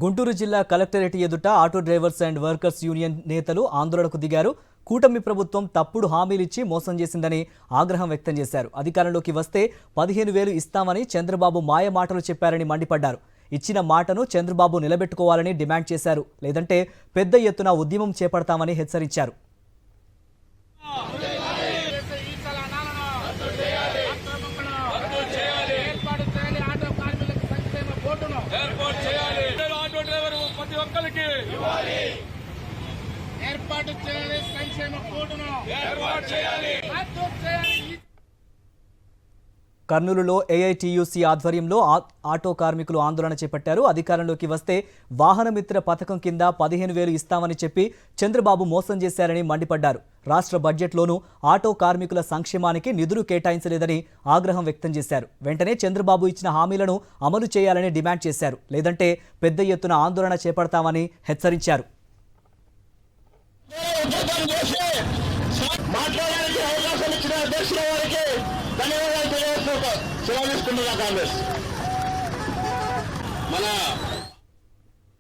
గుంటూరు జిల్లా కలెక్టరేట్ ఎదుట auto drivers and workers union నేతలు ఆందోళనకు దిగారు. కూటమి ప్రభుత్వం తప్పుడు హామీలిచ్చి మోసం చేసిందని ఆగ్రహం వ్యక్తం చేశారు. అధికారంలోకి వస్తే 15,000 ఇస్తామని చంద్రబాబు మాయ మాటలు చెప్పారని మండిపడ్డారు. ఇచ్చిన మాటను చంద్రబాబు నిలబెట్టుకోవాలని డిమాండ్ చేశారు. లేదంటే పెద్ద ఎత్తున ఉద్యమం చేపడతామని హెచ్చరించారు. కర్నూలులో ఏఐటీయూసీ ఆధ్వర్యంలో ఆటో కార్మికులు ఆందోళన చేపట్టారు. అధికారంలోకి వస్తే వాహనమిత్ర పథకం కింద 15,000 ఇస్తామని చెప్పి చంద్రబాబు మోసం చేశారని మండిపడ్డారు. రాష్ట్ర బడ్జెట్లోనూ ఆటో కార్మికుల సంక్షేమానికి నిధులు కేటాయించలేదని ఆగ్రహం వ్యక్తం చేశారు. వెంటనే చంద్రబాబు ఇచ్చిన హామీలను అమలు చేయాలని డిమాండ్ చేశారు. లేదంటే పెద్ద ఎత్తున ఆందోళన చేపడతామని హెచ్చరించారు. మాట్లాడడానికి అవకాశం ఇచ్చిన అధ్యక్షుల వారికి ధన్యవాదాలు తెలియజేస్తూ సెలవు తీసుకుంటున్నా. కాంగ్రెస్ మన